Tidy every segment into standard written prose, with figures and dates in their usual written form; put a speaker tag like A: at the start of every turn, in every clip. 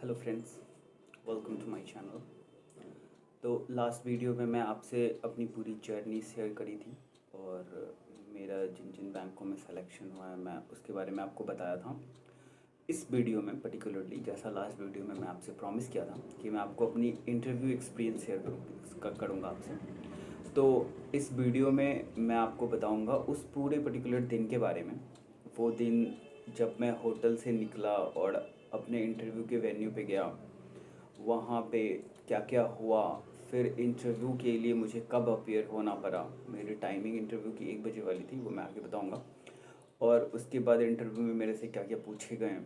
A: Hello friends, welcome to my channel. तो last video में मैं आपसे अपनी पूरी जर्नी शेयर करी थी और मेरा जिन जिन बैंकों में सिलेक्शन हुआ है मैं उसके बारे में आपको बताया था। इस वीडियो में पर्टिकुलरली जैसा लास्ट वीडियो में मैं आपसे प्रॉमिस किया था कि मैं आपको अपनी इंटरव्यू एक्सपीरियंस शेयर करूँगा आपसे। तो इस वीडियो में मैं आपको बताऊँगा उस पूरे पर्टिकुलर दिन के बारे में। वो दिन जब मैं होटल से निकला और अपने इंटरव्यू के वेन्यू पे गया, वहाँ पे क्या क्या हुआ, फिर इंटरव्यू के लिए मुझे कब अपीयर होना पड़ा। मेरी टाइमिंग इंटरव्यू की 1 बजे वाली थी, वो मैं आगे बताऊँगा। और उसके बाद इंटरव्यू में मेरे से क्या क्या पूछे गए,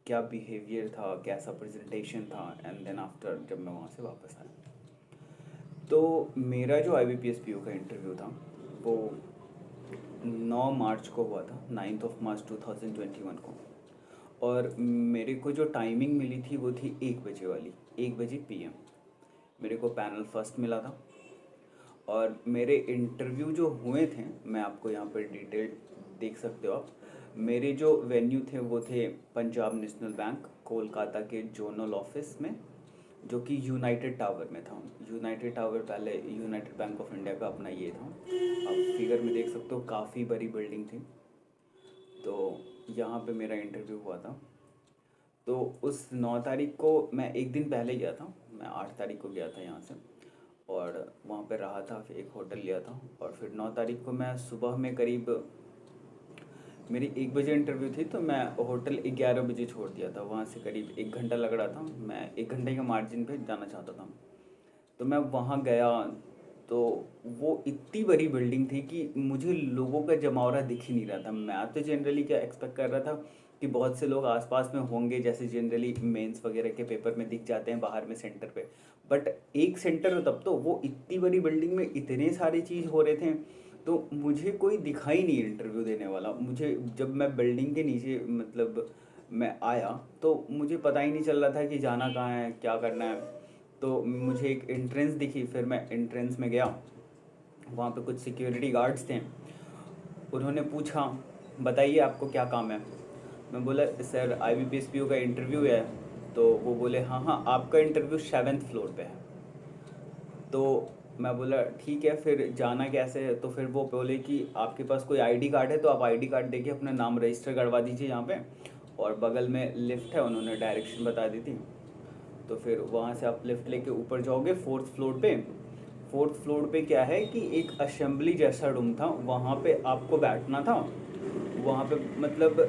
A: क्या बिहेवियर था, कैसा प्रेजेंटेशन था, एंड देन आफ्टर जब मैं वहाँ से वापस आया। तो मेरा जो IBPS PO का इंटरव्यू था वो 9 मार्च को हुआ था, 9 मार्च 2021 को। और मेरे को जो टाइमिंग मिली थी वो थी 1 बजे वाली, 1 बजे PM। मेरे को पैनल फर्स्ट मिला था। और मेरे इंटरव्यू जो हुए थे, मैं आपको यहाँ पर डिटेल देख सकते हो आप। मेरे जो वेन्यू थे वो थे पंजाब नेशनल बैंक, कोलकाता के जोनल ऑफिस में, जो कि यूनाइटेड टावर में था। यूनाइटेड टावर पहले यूनाइटेड बैंक ऑफ इंडिया का अपना ये था। आप फिगर में देख सकते हो, काफ़ी बड़ी बिल्डिंग थी। तो यहाँ पे मेरा इंटरव्यू हुआ था। तो उस 9 तारीख को मैं एक दिन पहले गया था, मैं 8 तारीख को गया था यहाँ से। और वहाँ पे रहा था, फिर एक होटल लिया था। और फिर 9 तारीख को मैं सुबह में करीब, मेरी 1 बजे इंटरव्यू थी तो मैं होटल 11 बजे छोड़ दिया था। वहाँ से करीब 1 घंटा लग रहा था, मैं 1 घंटे के मार्जिन पे जाना चाहता था। तो मैं वहाँ गया तो वो इतनी बड़ी बिल्डिंग थी कि मुझे लोगों का जमावड़ा दिख ही नहीं रहा था। मैं तो जनरली क्या एक्सपेक्ट कर रहा था कि बहुत से लोग आसपास में होंगे, जैसे जनरली मेंस वगैरह के पेपर में दिख जाते हैं बाहर में सेंटर पे। बट एक सेंटर तब तो वो इतनी बड़ी बिल्डिंग में इतने सारी चीज़ हो रहे थे, तो मुझे कोई दिखाई नहीं इंटरव्यू देने वाला। मुझे जब मैं बिल्डिंग के नीचे मतलब मैं आया तो मुझे पता ही नहीं चल रहा था कि जाना कहाँ है, क्या करना है। तो मुझे एक एंट्रेंस दिखी, फिर मैं एंट्रेंस में गया। वहाँ पे कुछ सिक्योरिटी गार्ड्स थे। उन्होंने पूछा, बताइए आपको क्या काम है। मैं बोला सर IBPS PO का इंटरव्यू है। तो वो बोले हाँ हाँ, आपका इंटरव्यू 7th फ्लोर पे है। तो मैं बोला ठीक है, फिर जाना कैसे है। तो फिर वो बोले कि आपके पास कोई ID कार्ड है तो आप ID कार्ड देके अपना नाम रजिस्टर करवा दीजिए यहाँ पे, और बगल में लिफ्ट है। उन्होंने डायरेक्शन बता दी थी। तो फिर वहाँ से आप लिफ्ट लेके ऊपर जाओगे 4th फ्लोर पे। 4th फ्लोर पे क्या है कि एक असेंबली जैसा रूम था, वहाँ पे आपको बैठना था। वहाँ पे मतलब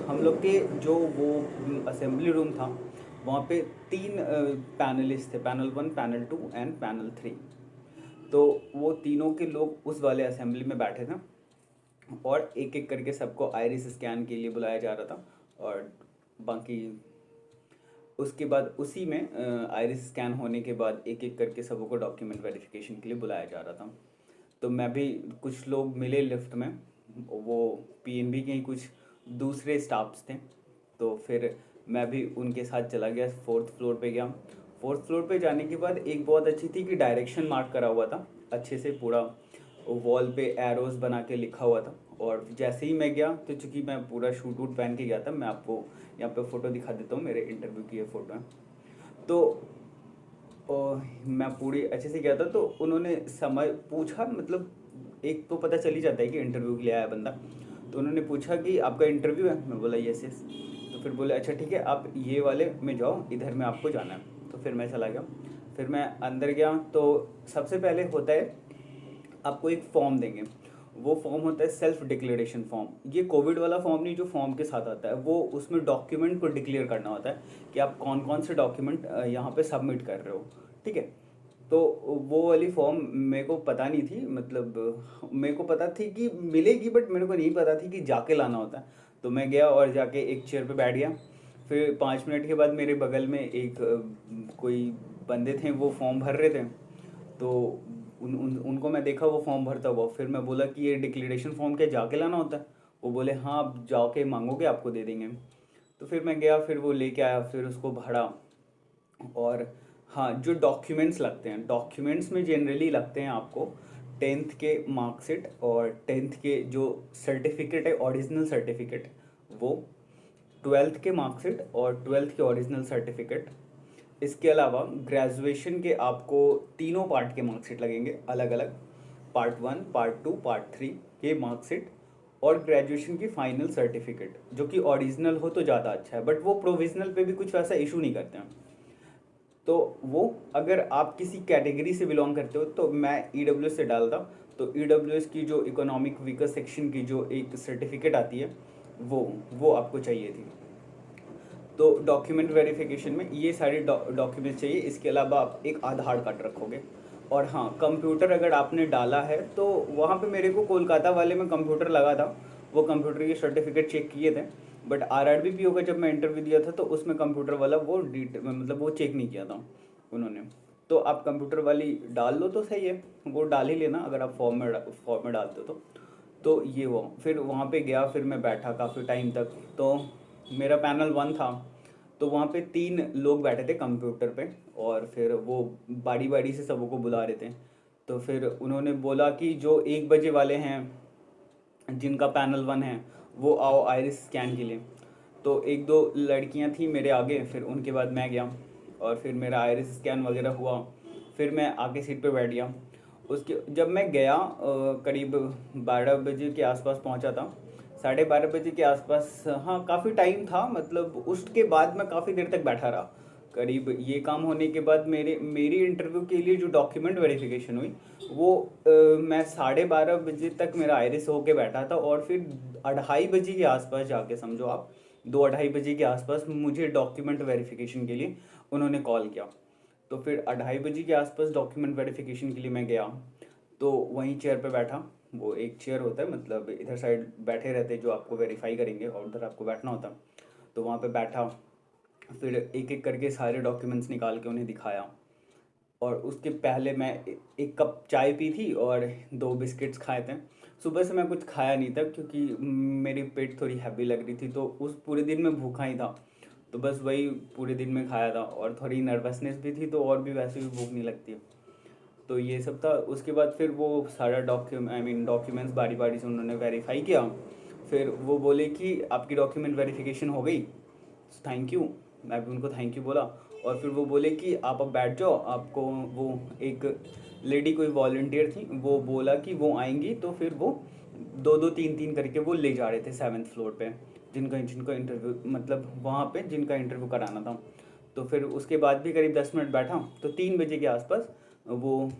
A: हम लोग के जो वो असेंबली रूम था, वहाँ पे 3 पैनलिस्ट थे, पैनल 1, पैनल 2 एंड पैनल 3। तो वो तीनों के लोग उस वाले असेंबली में बैठे थे और एक एक करके सबको आइरिस स्कैन के लिए बुलाया जा रहा था। और बाकी उसके बाद उसी में आइरिस स्कैन होने के बाद एक एक करके सबको डॉक्यूमेंट वेरिफिकेशन के लिए बुलाया जा रहा था। तो मैं भी, कुछ लोग मिले लिफ्ट में, वो PNB के ही कुछ दूसरे स्टाफ्स थे। तो फिर मैं भी उनके साथ चला गया, 4th फ्लोर पे गया। 4th फ्लोर पे जाने के बाद एक बहुत अच्छी थी कि डायरेक्शन मार्क करा हुआ था अच्छे से, पूरा वॉल पे एरोज बना के लिखा हुआ था। और जैसे ही मैं गया तो चूंकि मैं पूरा शूट वूट पहन के गया था, मैं आपको यहाँ पे फ़ोटो दिखा देता हूँ, मेरे इंटरव्यू की ये फ़ोटो है। तो मैं पूरी अच्छे से गया था। तो उन्होंने समय पूछा, मतलब एक तो पता चल ही जाता है कि इंटरव्यू के लिए आया बंदा। तो उन्होंने पूछा कि आपका इंटरव्यू है, मैं बोला यस यस। तो फिर बोले अच्छा ठीक है, आप ये वाले में जाओ, इधर में आपको जाना है। तो फिर मैं चला गया। फिर मैं अंदर गया तो सबसे पहले होता है, आपको एक फॉर्म देंगे। वो फॉर्म होता है सेल्फ डिक्लेरेशन फॉर्म। ये कोविड वाला फॉर्म नहीं जो फॉर्म के साथ आता है, वो उसमें डॉक्यूमेंट को डिक्लेयर करना होता है कि आप कौन कौन से डॉक्यूमेंट यहाँ पे सबमिट कर रहे हो। ठीक है। तो वो वाली फॉर्म मेरे को पता नहीं थी, मतलब मेरे को पता थी कि मिलेगी, बट मेरे को नहीं पता थी कि जाके लाना होता है। तो मैं गया और जाके एक चेयर पे बैठ गया। फिर 5 मिनट के बाद मेरे बगल में एक कोई बंदे थे, वो फॉर्म भर रहे थे। तो उनको मैं देखा वो फॉर्म भरता हुआ। फिर मैं बोला कि ये डिक्लेरेशन फॉर्म क्या जाके लाना होता है। वो बोले हाँ, आप जाके मांगोगे आपको दे देंगे। तो फिर मैं गया, फिर वो लेके आया, फिर उसको भरा। और हाँ, जो डॉक्यूमेंट्स लगते हैं, डॉक्यूमेंट्स में जनरली लगते हैं आपको 10th के मार्कशीट और 10th के जो सर्टिफिकेट है, ओरिजिनल सर्टिफिकेट, वो ट्वेल्थ के मार्कशीट और ट्वेल्थ के ओरिजिनल सर्टिफिकेट, इसके अलावा ग्रेजुएशन के आपको तीनों पार्ट के मार्कशीट लगेंगे अलग अलग, पार्ट 1, पार्ट 2, पार्ट 3 के मार्कशीट, और ग्रेजुएशन की फाइनल सर्टिफिकेट जो कि ओरिजिनल हो तो ज़्यादा अच्छा है, बट वो प्रोविजनल पे भी कुछ वैसा इशू नहीं करते हैं। तो वो अगर आप किसी कैटेगरी से बिलोंग करते हो तो मैं ईडब्ल्यूएस से डालता, तो ईडब्ल्यूएस की जो इकोनॉमिक वीकर सेक्शन की जो एक सर्टिफिकेट आती है वो आपको चाहिए थी। तो डॉक्यूमेंट वेरिफिकेशन में ये सारे डॉक्यूमेंट्स चाहिए। इसके अलावा आप एक आधार कार्ड रखोगे। और हाँ, कंप्यूटर अगर आपने डाला है तो वहाँ पे मेरे को कोलकाता वाले में कंप्यूटर लगा था, वो कंप्यूटर के सर्टिफिकेट चेक किए थे, बट आरआरबीपीओ का जब मैं इंटरव्यू दिया था तो उसमें कंप्यूटर वाला वो मतलब वो चेक नहीं किया था उन्होंने। तो आप कंप्यूटर वाली डाल लो तो सही है, वो डाल ही लेना अगर आप फॉर्म में डालते हो तो ये वो फिर वहाँ पे गया, फिर मैं बैठा काफ़ी टाइम तक। तो मेरा पैनल 1 था, तो वहाँ पे 3 लोग बैठे थे कंप्यूटर पे, और फिर वो बारी बारी से सबको बुला रहे थे। तो फिर उन्होंने बोला कि जो 1 बजे वाले हैं जिनका पैनल 1 है वो आओ आइरिस स्कैन के लिए। तो 1-2 लड़कियां थी मेरे आगे, फिर उनके बाद मैं गया और फिर मेरा आइरिस स्कैन वगैरह हुआ, फिर मैं आगे सीट पे बैठ गया। उसके जब मैं गया करीब 12 बजे के आसपास पहुंचा था, 12:30 बजे के आसपास। हाँ, काफ़ी टाइम था, मतलब उसके बाद मैं काफ़ी देर तक बैठा रहा। करीब ये काम होने के बाद मेरी इंटरव्यू के लिए जो डॉक्यूमेंट वेरिफिकेशन हुई वो मैं 12:30 बजे तक मेरा आइरिस होके बैठा था, और फिर 2:30 बजे के आसपास जाके समझो आप 2-2:30 बजे के आसपास मुझे डॉक्यूमेंट वेरिफिकेशन के लिए उन्होंने कॉल किया। तो फिर 2:30 बजे के आसपास डॉक्यूमेंट वेरिफिकेशन के लिए मैं गया, तो वहीं चेयर पे बैठा। वो एक चेयर होता है, मतलब इधर साइड बैठे रहते जो आपको वेरीफाई करेंगे, और उधर आपको बैठना होता। तो वहाँ पे बैठा, फिर एक एक करके सारे डॉक्यूमेंट्स निकाल के उन्हें दिखाया। और उसके पहले मैं 1 कप चाय पी थी और 2 बिस्किट्स खाए थे। सुबह से मैं कुछ खाया नहीं था क्योंकि मेरी पेट थोड़ी हैवी लग रही थी, तो उस पूरे दिन में भूखा ही था। तो बस वही पूरे दिन में खाया था, और थोड़ी नर्वसनेस भी थी, तो और भी वैसे भी भूख नहीं लगती है। तो ये सब था। उसके बाद फिर वो सारा डॉक्यूमेंट्स बारी बारी से उन्होंने वेरीफाई किया। फिर वो बोले कि आपकी डॉक्यूमेंट वेरिफिकेशन हो गई, थैंक यू। मैं भी उनको थैंक यू बोला, और फिर वो बोले कि आप अब बैठ जाओ। आपको वो एक लेडी कोई वॉलंटियर थी, वो बोला कि वो आएंगी, तो फिर वो 2-2 3-3 करके वो ले जा रहे थे 7th फ्लोर पे, जिनका जिनका इंटरव्यू, मतलब वहाँ पे जिनका इंटरव्यू कराना था। तो फिर उसके बाद भी करीब 10 मिनट बैठा, तो 3 बजे के आसपास वो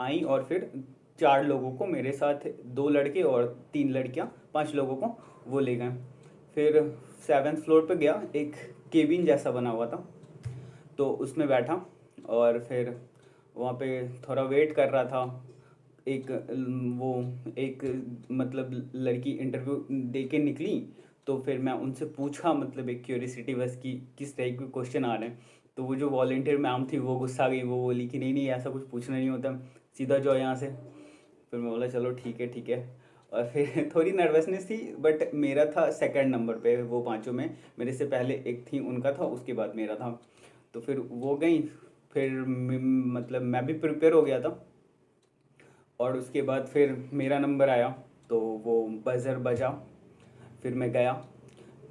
A: आई, और फिर 4 लोगों को मेरे साथ, 2 लड़के और 3 लड़कियां, 5 लोगों को वो ले गए। फिर 7th फ्लोर पे गया, एक केबिन जैसा बना हुआ था, तो उसमें बैठा, और फिर वहाँ पे थोड़ा वेट कर रहा था। एक वो एक मतलब लड़की इंटरव्यू दे के निकली, तो फिर मैं उनसे पूछा, मतलब एक क्यूरियोसिटी बस कि किस टाइप के क्वेश्चन आ रहे हैं। तो वो जो वॉलेंटियर मैम थी वो गुस्सा गई, वो बोली कि नहीं नहीं ऐसा कुछ पूछना नहीं होता, सीधा जाओ यहाँ से। फिर मैं बोला चलो ठीक है ठीक है। और फिर थोड़ी नर्वसनेस थी, बट मेरा था 2nd नंबर पे वो पाँचों में। मेरे से पहले एक थी, उनका था, उसके बाद मेरा था। तो फिर वो गई, फिर मतलब मैं भी प्रिपेयर हो गया था। और उसके बाद फिर मेरा नंबर आया, तो वो बज़र बजा, फिर मैं गया।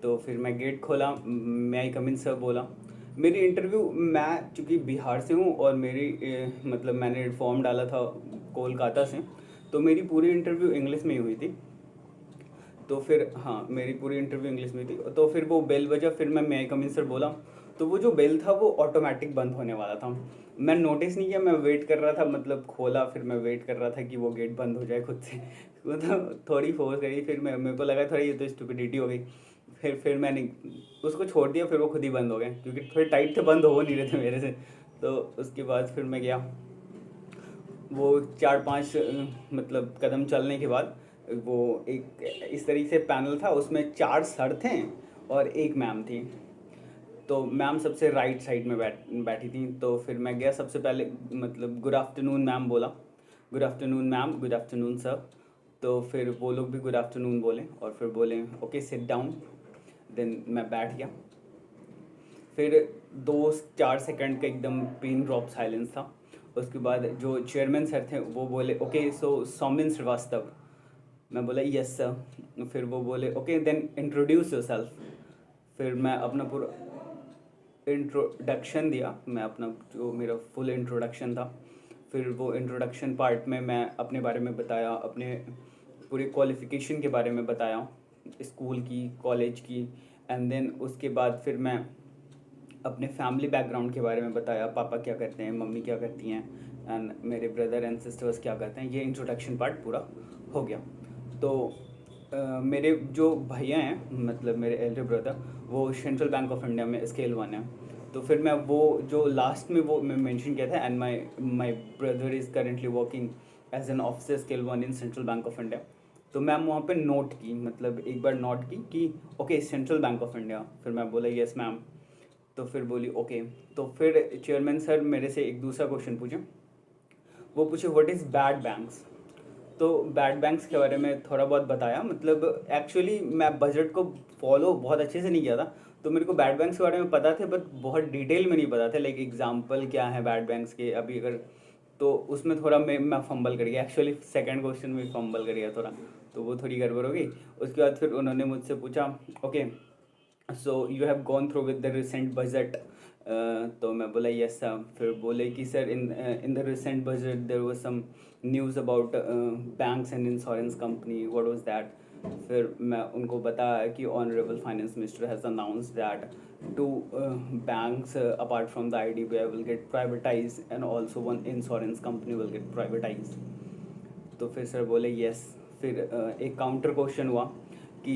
A: तो फिर मैं गेट खोला, मैं आई कम इन सर बोला। मेरी इंटरव्यू, मैं चूँकि बिहार से हूँ और मेरी मतलब मैंने फॉर्म डाला था कोलकाता से, तो मेरी पूरी इंटरव्यू इंग्लिश में ही हुई थी। तो फिर हाँ, मेरी पूरी इंटरव्यू इंग्लिश में थी। तो फिर वो बेल बजा, फिर मैं कम इन सर बोला। तो वो जो बेल था वो ऑटोमेटिक बंद होने वाला था। मैं नोटिस नहीं किया, मैं वेट कर रहा था, मतलब खोला, फिर मैं वेट कर रहा था कि वो गेट बंद हो जाए खुद से। मतलब थोड़ी फोर्स करी, फिर मेरे को लगा थोड़ा ये तो स्टुपिडिटी हो गई। फिर मैंने उसको छोड़ दिया, फिर वो खुद ही बंद हो गए क्योंकि थोड़े टाइट थे, बंद हो नहीं रहे थे मेरे से। तो उसके बाद फिर मैं गया, वो 4-5 मतलब कदम चलने के बाद वो एक इस तरीके से पैनल था, उसमें 4 सर थे और एक मैम थी। तो मैम सबसे राइट साइड में बैठी थी। तो फिर मैं गया, सबसे पहले मतलब गुड आफ्टरनून मैम बोला, good afternoon ma'am, good afternoon sir. तो फिर वो लोग भी गुड आफ्टरनून बोले, और फिर बोले ओके सिट डाउन। देन मैं बैठ गया। फिर 2-4 सेकंड का एकदम पिन ड्रॉप साइलेंस था। उसके बाद जो चेयरमैन सर थे वो बोले ओके सो सौमिन श्रीवास्तव। मैं बोला यस सर। फिर वो बोले ओके देन इंट्रोड्यूस योरसेल्फ। फिर मैं अपना पूरा इंट्रोडक्शन दिया, मैं अपना जो मेरा फुल इंट्रोडक्शन था, फिर वो इंट्रोडक्शन पार्ट में मैं अपने बारे में बताया, अपने पूरे क्वालिफ़िकेशन के बारे में बताया, स्कूल की, कॉलेज की। एंड देन उसके बाद फिर मैं अपने फैमिली बैकग्राउंड के बारे में बताया, पापा क्या करते हैं, मम्मी क्या करती हैं, एंड मेरे ब्रदर एंड सिस्टर्स क्या करते हैं। ये इंट्रोडक्शन पार्ट पूरा हो गया। तो मेरे जो भैया हैं, मतलब मेरे एल्डर ब्रदर, वो सेंट्रल बैंक ऑफ इंडिया में स्केल 1 है। तो फिर मैं वो जो लास्ट में वो मैं मेंशन किया था, and my brother is currently working as an officer scale 1 in central bank of India. तो मैम वहाँ पे नोट की, मतलब एक बार नोट की कि okay central bank of India. फिर मैं बोला यस मैम। तो फिर बोली ओके। तो फिर चेयरमैन सर मेरे से एक दूसरा क्वेश्चन पूछे, वो पूछे व्हाट इज़ बैड बैंक्स। तो बैड बैंक्स के बारे में थोड़ा बहुत बताया, मतलब एक्चुअली मैं बजट को फॉलो बहुत अच्छे से नहीं किया था, तो मेरे को बैड बैंक्स के बारे में पता थे, बट बहुत डिटेल में नहीं पता था, लाइक एग्जांपल क्या है बैड बैंक्स के अभी अगर। तो उसमें थोड़ा मैं फंबल कर गया, एक्चुअली सेकंड क्वेश्चन में फंबल कर गया थोड़ा, तो वो थोड़ी गड़बड़ हो गई। उसके बाद फिर उन्होंने मुझसे पूछा okay so you have gone through with the recent budget. तो मैं बोला यस सर। फिर बोले कि sir in the recent budget there was some news about banks and insurance company, what was that. फिर मैं उनको बताया कि honourable finance minister has announced that two banks apart from the IDBI will get privatized and also one insurance company will get privatized। तो फिर sir बोले yes. फिर एक काउंटर क्वेश्चन हुआ कि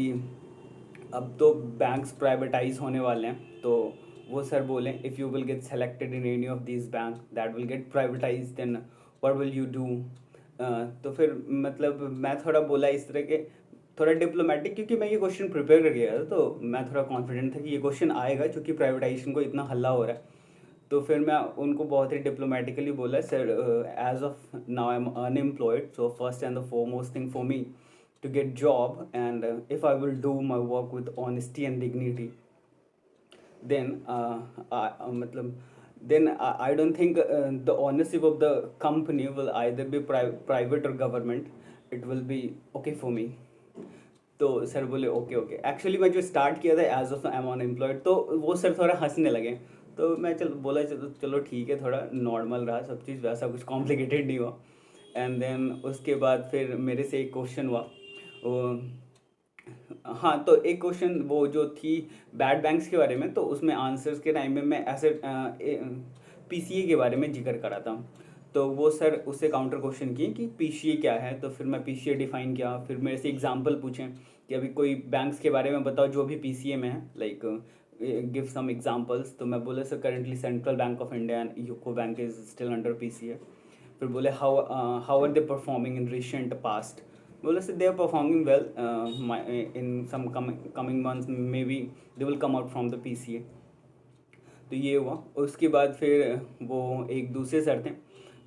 A: अब तो बैंक्स प्राइवेटाइज होने वाले हैं, तो वो सर बोले if you will get selected in any of this bank that will get privatize then what will you do. तो फिर मतलब मैं थोड़ा बोला इस तरह के, थोड़ा डिप्लोमेटिक, क्योंकि मैं ये क्वेश्चन प्रिपेयर कर गया था, तो मैं थोड़ा कॉन्फिडेंट था कि ये क्वेश्चन आएगा क्योंकि प्राइवेटाइजेशन को इतना हल्ला हो रहा है। तो फिर मैं उनको बहुत ही डिप्लोमेटिकली बोला sir as of now I am unemployed, so first and the foremost thing for me to get job, and if I will do my work with honesty and dignity, then matlab then I don't think the ownership of the company will either be private or government, it will be okay for me। तो sir बोले okay okay. Actually मैं जो start किया था as of I am unemployed, तो वो sir थोड़ा हंसने लगे। तो मैं चलो बोला चलो चलो ठीक है, थोड़ा नॉर्मल रहा सब चीज़, वैसा कुछ कॉम्प्लिकेटेड नहीं हुआ। एंड देन उसके बाद फिर मेरे से एक क्वेश्चन हुआ हाँ, तो एक क्वेश्चन वो जो थी बैड बैंक्स के बारे में, तो उसमें आंसर्स के टाइम में मैं ऐसे पीसीए के बारे में जिक्र करा था। तो वो सर उससे काउंटर क्वेश्चन किए कि पीसीए क्या है। तो फिर मैं पीसीए डिफाइन किया, फिर मेरे से एग्जांपल पूछें कि अभी कोई बैंक्स के बारे में बताओ जो भी पीसीए में है, लाइक गिव सम एग्जांपल्स। तो मैं बोले sir currently central bank of India and UCO bank is still under PCA. फिर बोले how are they performing in recent past. बोले sir they are performing well, in some coming months maybe they will come out from the PCA. तो ये हुआ। उसके बाद फिर वो एक दूसरे सर थे,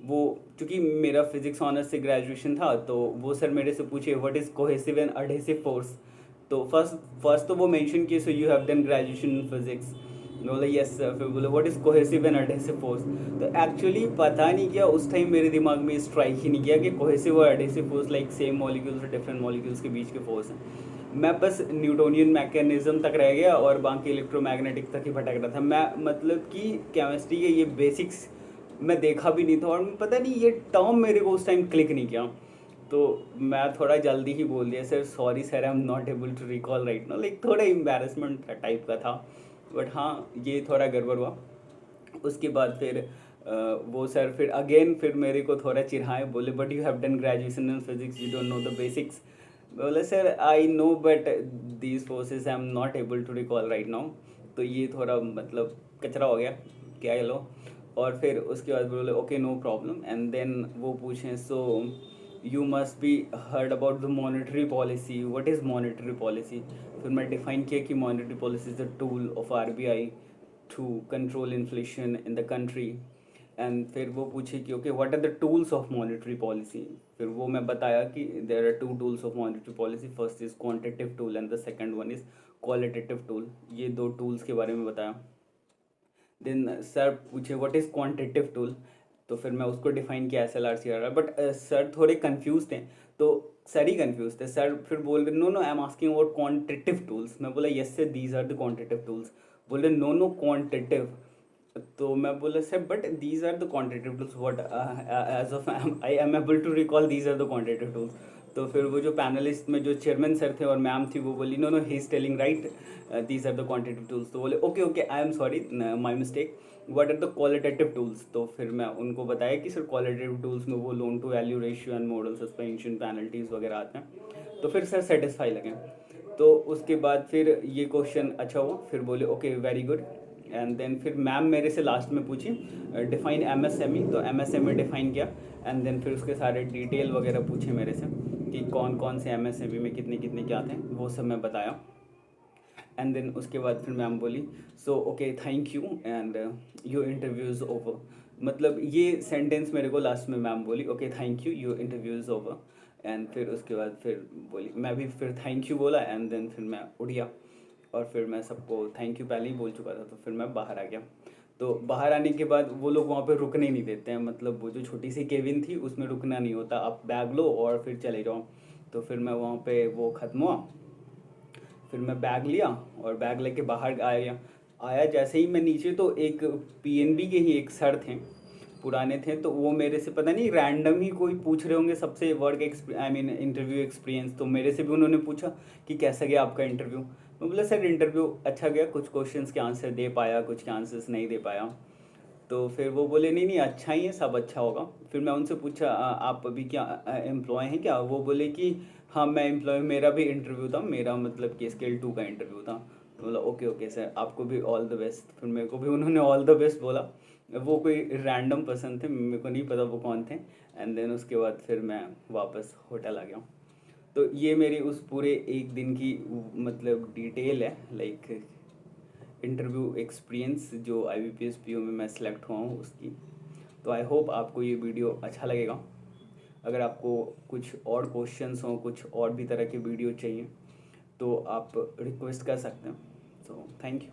A: वो चूँकि मेरा फिजिक्स ऑनर्स से ग्रेजुएशन था, तो वो सर मेरे से पूछे what is cohesive and adhesive force. तो फर्स्ट तो वो मेंशन किए सो you have done graduation in physics. बोले यस सर। फिर बोले what is cohesive and adhesive force. तो एक्चुअली पता नहीं क्या उस टाइम मेरे दिमाग में स्ट्राइक ही नहीं किया कि कोहेसिव और adhesive force like same molecules और डिफरेंट मॉलिक्यूल्स के बीच के फोर्स हैं। मैं बस न्यूटोनियन मैकेनिज्म तक रह गया और बाकी इलेक्ट्रोमैग्नेटिक तक ही भटक रहा था मैं, मतलब कि केमिस्ट्री के ये बेसिक्स मैं देखा भी नहीं था, और पता नहीं ये टर्म मेरे को उस टाइम क्लिक नहीं किया। तो मैं थोड़ा जल्दी ही बोल दिया sir sorry sir I am not able to recall right now, like थोड़ा एम्बेरसमेंट टाइप का था। बट हाँ ये थोड़ा गड़बड़ हुआ। उसके बाद फिर वो सर फिर अगेन फिर मेरे को थोड़ा चिढ़ाए, बोले but you have done graduation in physics you don't know the basics. बोले sir I know but these forces I am not able to recall right now. तो ये थोड़ा मतलब कचरा हो गया क्या ये लो। और फिर उसके बाद बोले okay no problem. And then वो पूछें so you must be heard about the monetary policy, what is monetary policy. फिर मैं डिफाइन किया कि monetary policy is the tool of RBI to control inflation in the country. And फिर वो पूछे कि okay what are the tools of monetary policy. फिर वो मैं बताया कि there are two tools of monetary policy, first is quantitative tool and the second one is qualitative tool. ये दो टूल्स के बारे में बताया। देन सर पूछे व्हाट इज़ क्वांटिटेटिव टूल। तो फिर मैं उसको डिफाइन किया SLR CRR, बट सर थोड़े कंफ्यूज थे। तो सर ही कंफ्यूज थे। सर फिर बोल रहे no no I am asking about quantitative tools. मैं बोला yes sir these are the quantitative tools. बोल रहे नो नो क्वांटिटेटिव। तो मैं बोला sir but these are the quantitative tools what as of I am able to recall these are the quantitative tools. तो फिर वो जो पैनलिस्ट में जो चेयरमैन सर थे और मैम थी वो बोली no no he is telling right these are the quantitative tools. तो बोले okay okay I am sorry my mistake what are the qualitative tools. तो फिर मैं उनको बताया कि सर क्वालिटेटिव टूल्स में वो loan to value ratio and model suspension penalties वगैरह आते हैं। तो फिर सर सेटिस्फाई लगे। तो उसके बाद फिर ये क्वेश्चन अच्छा हुआ, फिर बोले okay very good. And then फिर मैम मेरे से लास्ट में पूछी डिफाइन एमएसएमई। तो एमएसएमई डिफाइन किया। एंड देन फिर उसके सारे डिटेल वगैरह पूछे मेरे से कि कौन कौन से एमएसएमई में कितने कितने क्या थे, वो सब मैं बताया। एंड देन उसके बाद फिर मैम बोली so okay thank you and your interview is over. मतलब ये सेंटेंस मेरे को लास्ट में मैम बोली okay thank you your interview is over. And फिर उसके बाद फिर बोली, मैं भी फिर थैंक यू बोला। एंड देन फिर मैं उठ गया और फिर मैं सबको थैंक यू पहले ही बोल चुका था। तो फिर मैं बाहर आ गया। तो बाहर आने के बाद वो लोग वहाँ पे रुकने नहीं देते हैं, मतलब वो जो छोटी सी केबिन थी उसमें रुकना नहीं होता, आप बैग लो और फिर चले जाओ। तो फिर मैं वहाँ पे वो ख़त्म हुआ, फिर मैं बैग लिया और बैग लेके बाहर आया। जैसे ही मैं नीचे तो एक पीएनबी के ही एक सर थे, पुराने थे। तो वो मेरे से पता नहीं रैंडम ही कोई पूछ रहे होंगे सबसे work I mean interview experience. तो मेरे से भी उन्होंने पूछा कि कैसा गया आपका इंटरव्यू। मैं बोला सर इंटरव्यू अच्छा गया, कुछ क्वेश्चंस के आंसर दे पाया, कुछ के आंसर्स नहीं दे पाया। तो फिर वो बोले नहीं नहीं अच्छा ही है, सब अच्छा होगा। फिर मैं उनसे पूछा आप अभी क्या एम्प्लॉय हैं क्या?" वो बोले कि हाँ मैं एम्प्लॉय, मेरा भी इंटरव्यू था, मेरा मतलब कि स्केल 2 का इंटरव्यू था। तो बोला ओके ओके सर आपको भी ऑल द बेस्ट। फिर मेरे को भी उन्होंने ऑल द बेस्ट बोला। वो कोई रैंडम पर्सन थे, मेरे को नहीं पता वो कौन थे। एंड देन उसके बाद फिर मैं वापस होटल आ गया। तो ये मेरी उस पूरे एक दिन की मतलब डिटेल है, लाइक इंटरव्यू एक्सपीरियंस जो IBPS PO में मैं सेलेक्ट हुआ हूँ उसकी। तो आई होप आपको ये वीडियो अच्छा लगेगा। अगर आपको कुछ और क्वेश्चंस हों, कुछ और भी तरह के वीडियो चाहिए तो आप रिक्वेस्ट कर सकते हैं। So thank you.